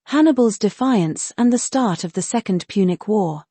Hannibal's defiance and the start of the Second Punic War.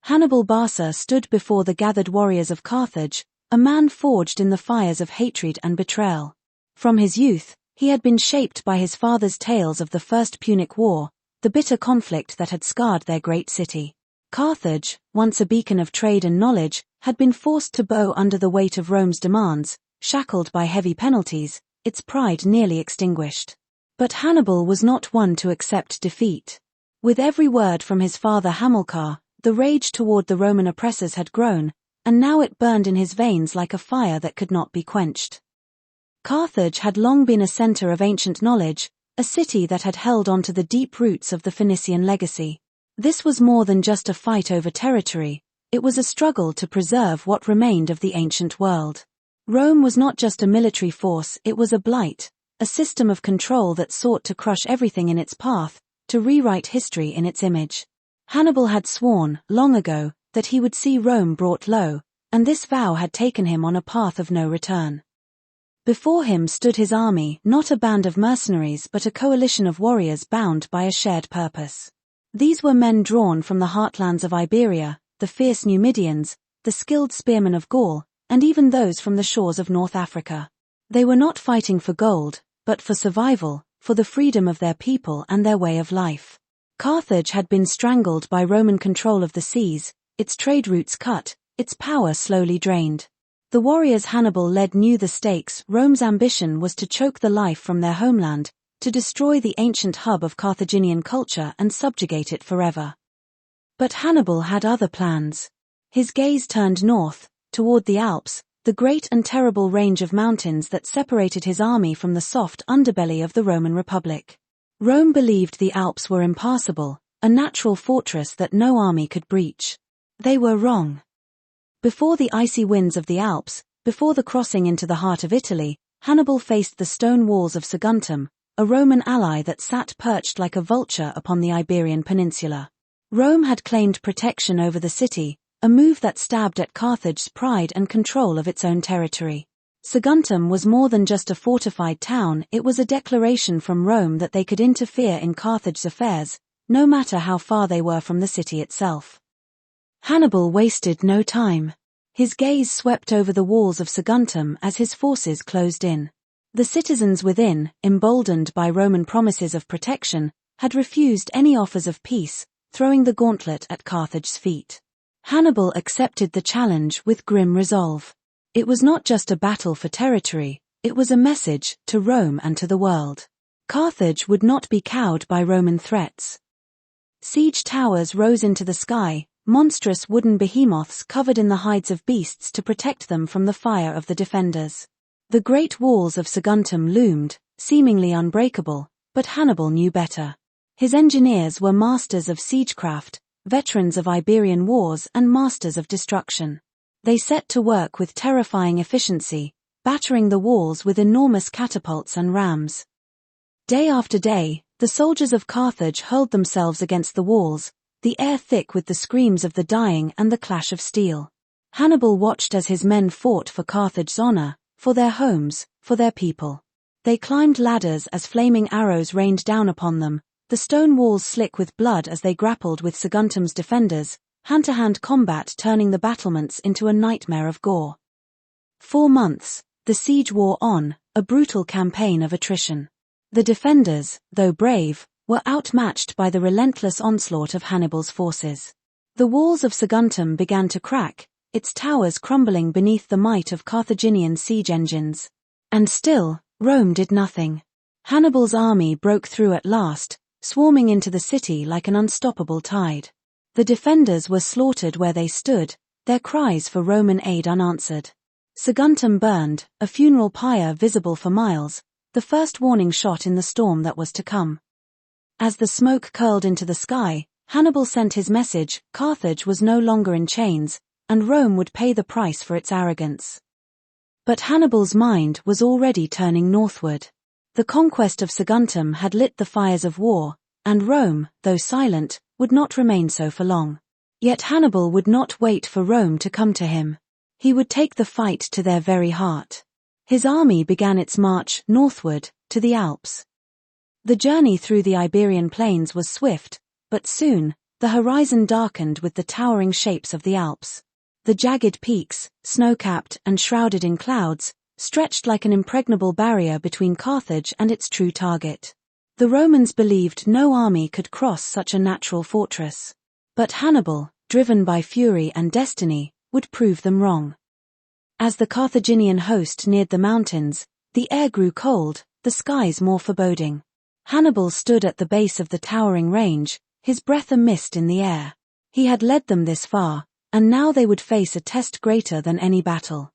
Hannibal Barca stood before the gathered warriors of Carthage, a man forged in the fires of hatred and betrayal. From his youth, he had been shaped by his father's tales of the First Punic War, the bitter conflict that had scarred their great city. Carthage, once a beacon of trade and knowledge, had been forced to bow under the weight of Rome's demands, shackled by heavy penalties, its pride nearly extinguished. But Hannibal was not one to accept defeat. With every word from his father Hamilcar, the rage toward the Roman oppressors had grown, and now it burned in his veins like a fire that could not be quenched. Carthage had long been a center of ancient knowledge, a city that had held on to the deep roots of the Phoenician legacy. This was more than just a fight over territory, it was a struggle to preserve what remained of the ancient world. Rome was not just a military force, it was a blight, a system of control that sought to crush everything in its path, to rewrite history in its image. Hannibal had sworn, long ago, that he would see Rome brought low, and this vow had taken him on a path of no return. Before him stood his army, not a band of mercenaries but a coalition of warriors bound by a shared purpose. These were men drawn from the heartlands of Iberia, the fierce Numidians, the skilled spearmen of Gaul, and even those from the shores of North Africa. They were not fighting for gold, but for survival, for the freedom of their people and their way of life. Carthage had been strangled by Roman control of the seas, its trade routes cut, its power slowly drained. The warriors Hannibal led knew the stakes. Rome's ambition was to choke the life from their homeland, to destroy the ancient hub of Carthaginian culture and subjugate it forever. But Hannibal had other plans. His gaze turned north, toward the Alps, the great and terrible range of mountains that separated his army from the soft underbelly of the Roman Republic. Rome believed the Alps were impassable, a natural fortress that no army could breach. They were wrong. Before the icy winds of the Alps, before the crossing into the heart of Italy, Hannibal faced the stone walls of Saguntum, a Roman ally that sat perched like a vulture upon the Iberian Peninsula. Rome had claimed protection over the city, a move that stabbed at Carthage's pride and control of its own territory. Saguntum was more than just a fortified town, it was a declaration from Rome that they could interfere in Carthage's affairs, no matter how far they were from the city itself. Hannibal wasted no time. His gaze swept over the walls of Saguntum as his forces closed in. The citizens within, emboldened by Roman promises of protection, had refused any offers of peace, throwing the gauntlet at Carthage's feet. Hannibal accepted the challenge with grim resolve. It was not just a battle for territory, it was a message to Rome and to the world. Carthage would not be cowed by Roman threats. Siege towers rose into the sky, monstrous wooden behemoths covered in the hides of beasts to protect them from the fire of the defenders. The great walls of Saguntum loomed, seemingly unbreakable, but Hannibal knew better. His engineers were masters of siegecraft, veterans of Iberian wars and masters of destruction. They set to work with terrifying efficiency, battering the walls with enormous catapults and rams. Day after day, the soldiers of Carthage hurled themselves against the walls, the air thick with the screams of the dying and the clash of steel. Hannibal watched as his men fought for Carthage's honor, for their homes, for their people. They climbed ladders as flaming arrows rained down upon them, the stone walls slick with blood as they grappled with Saguntum's defenders, hand-to-hand combat turning the battlements into a nightmare of gore. 4 months, the siege wore on, a brutal campaign of attrition. The defenders, though brave, were outmatched by the relentless onslaught of Hannibal's forces. The walls of Saguntum began to crack, its towers crumbling beneath the might of Carthaginian siege engines. And still, Rome did nothing. Hannibal's army broke through at last, swarming into the city like an unstoppable tide. The defenders were slaughtered where they stood, their cries for Roman aid unanswered. Saguntum burned, a funeral pyre visible for miles, the first warning shot in the storm that was to come. As the smoke curled into the sky, Hannibal sent his message: Carthage was no longer in chains, and Rome would pay the price for its arrogance. But Hannibal's mind was already turning northward. The conquest of Saguntum had lit the fires of war, and Rome, though silent, would not remain so for long. Yet Hannibal would not wait for Rome to come to him. He would take the fight to their very heart. His army began its march northward, to the Alps. The journey through the Iberian plains was swift, but soon, the horizon darkened with the towering shapes of the Alps. The jagged peaks, snow-capped and shrouded in clouds, stretched like an impregnable barrier between Carthage and its true target. The Romans believed no army could cross such a natural fortress. But Hannibal, driven by fury and destiny, would prove them wrong. As the Carthaginian host neared the mountains, the air grew cold, the skies more foreboding. Hannibal stood at the base of the towering range, his breath a mist in the air. He had led them this far, and now they would face a test greater than any battle.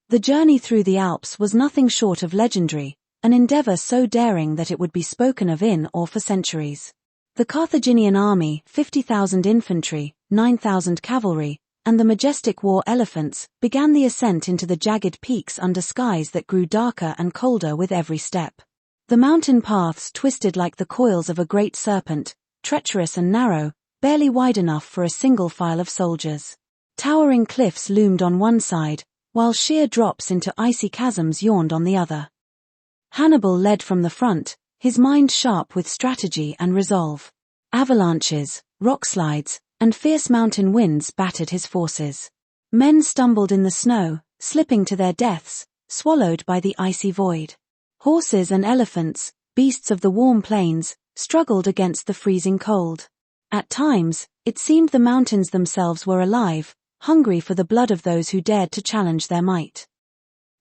The journey through the Alps was nothing short of legendary, an endeavor so daring that it would be spoken of in or for centuries. The Carthaginian army, 50,000 infantry, 9,000 cavalry, and the majestic war elephants, began the ascent into the jagged peaks under skies that grew darker and colder with every step. The mountain paths twisted like the coils of a great serpent, treacherous and narrow, barely wide enough for a single file of soldiers. Towering cliffs loomed on one side, while sheer drops into icy chasms yawned on the other. Hannibal led from the front, his mind sharp with strategy and resolve. Avalanches, rockslides, and fierce mountain winds battered his forces. Men stumbled in the snow, slipping to their deaths, swallowed by the icy void. Horses and elephants, beasts of the warm plains, struggled against the freezing cold. At times, it seemed the mountains themselves were alive, hungry for the blood of those who dared to challenge their might.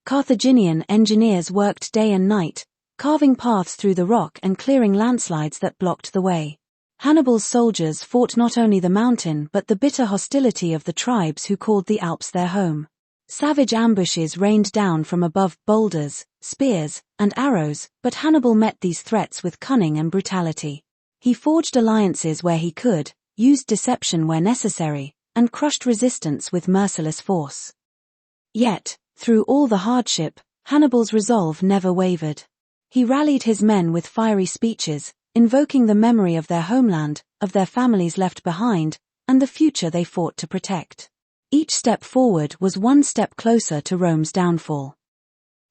Carthaginian engineers worked day and night, carving paths through the rock and clearing landslides that blocked the way. Hannibal's soldiers fought not only the mountain but the bitter hostility of the tribes who called the Alps their home. Savage ambushes rained down from above boulders, spears, and arrows, but Hannibal met these threats with cunning and brutality. He forged alliances where he could, used deception where necessary, and crushed resistance with merciless force. Yet, through all the hardship, Hannibal's resolve never wavered. He rallied his men with fiery speeches, invoking the memory of their homeland, of their families left behind, and the future they fought to protect. Each step forward was one step closer to Rome's downfall.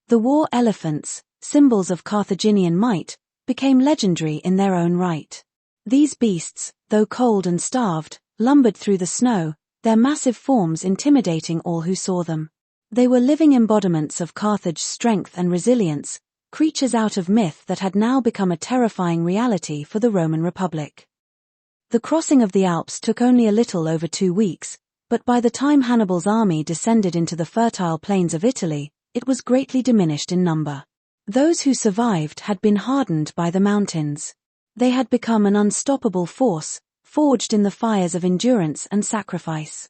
The war elephants, symbols of Carthaginian might, became legendary in their own right. These beasts, though cold and starved, lumbered through the snow, their massive forms intimidating all who saw them. They were living embodiments of Carthage's strength and resilience, creatures out of myth that had now become a terrifying reality for the Roman Republic. The crossing of the Alps took only a little over 2 weeks, but by the time Hannibal's army descended into the fertile plains of Italy, it was greatly diminished in number. Those who survived had been hardened by the mountains. They had become an unstoppable force, forged in the fires of endurance and sacrifice.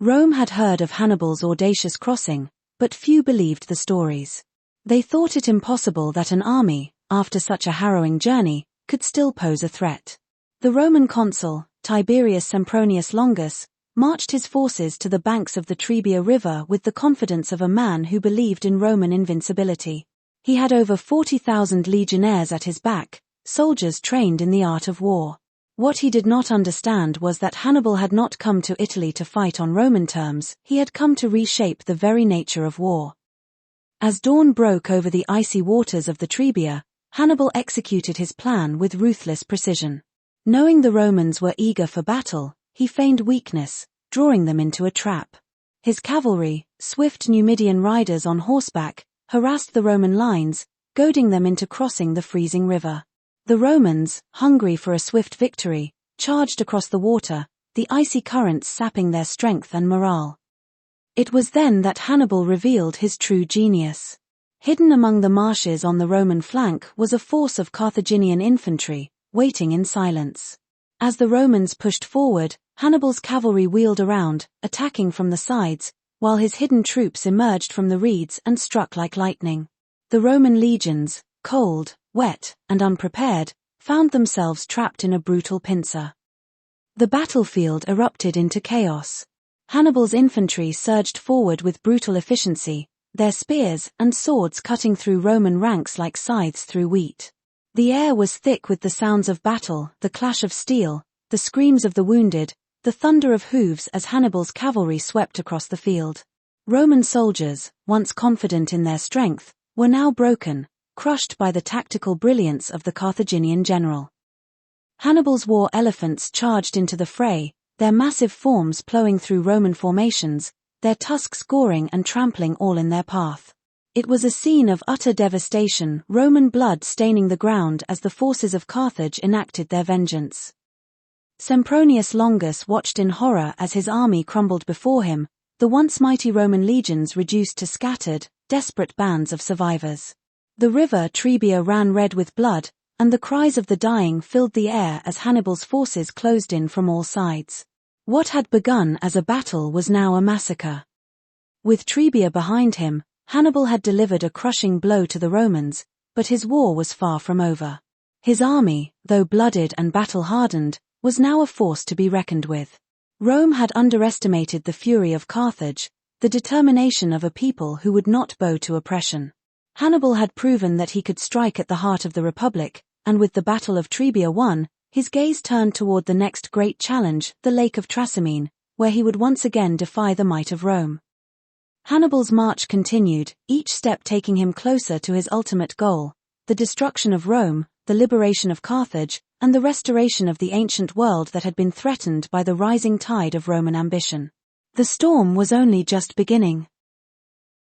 Rome had heard of Hannibal's audacious crossing, but few believed the stories. They thought it impossible that an army, after such a harrowing journey, could still pose a threat. The Roman consul, Tiberius Sempronius Longus, marched his forces to the banks of the Trebia River with the confidence of a man who believed in Roman invincibility. He had over 40,000 legionnaires at his back, soldiers trained in the art of war. What he did not understand was that Hannibal had not come to Italy to fight on Roman terms, he had come to reshape the very nature of war. As dawn broke over the icy waters of the Trebia, Hannibal executed his plan with ruthless precision. Knowing the Romans were eager for battle, he feigned weakness, drawing them into a trap. His cavalry, swift Numidian riders on horseback, harassed the Roman lines, goading them into crossing the freezing river. The Romans, hungry for a swift victory, charged across the water, the icy currents sapping their strength and morale. It was then that Hannibal revealed his true genius. Hidden among the marshes on the Roman flank was a force of Carthaginian infantry, waiting in silence. As the Romans pushed forward, Hannibal's cavalry wheeled around, attacking from the sides, while his hidden troops emerged from the reeds and struck like lightning. The Roman legions, cold, wet, and unprepared, found themselves trapped in a brutal pincer. The battlefield erupted into chaos. Hannibal's infantry surged forward with brutal efficiency, their spears and swords cutting through Roman ranks like scythes through wheat. The air was thick with the sounds of battle, the clash of steel, the screams of the wounded, the thunder of hooves as Hannibal's cavalry swept across the field. Roman soldiers, once confident in their strength, were now broken, crushed by the tactical brilliance of the Carthaginian general. Hannibal's war elephants charged into the fray, their massive forms plowing through Roman formations, their tusks goring and trampling all in their path. It was a scene of utter devastation, Roman blood staining the ground as the forces of Carthage enacted their vengeance. Sempronius Longus watched in horror as his army crumbled before him, the once mighty Roman legions reduced to scattered, desperate bands of survivors. The river Trebia ran red with blood, and the cries of the dying filled the air as Hannibal's forces closed in from all sides. What had begun as a battle was now a massacre. With Trebia behind him, Hannibal had delivered a crushing blow to the Romans, but his war was far from over. His army, though blooded and battle-hardened, was now a force to be reckoned with. Rome had underestimated the fury of Carthage, the determination of a people who would not bow to oppression. Hannibal had proven that he could strike at the heart of the Republic, and with the Battle of Trebia won, his gaze turned toward the next great challenge, the Lake of Trasimene, where he would once again defy the might of Rome. Hannibal's march continued, each step taking him closer to his ultimate goal, the destruction of Rome, the liberation of Carthage, and the restoration of the ancient world that had been threatened by the rising tide of Roman ambition. The storm was only just beginning.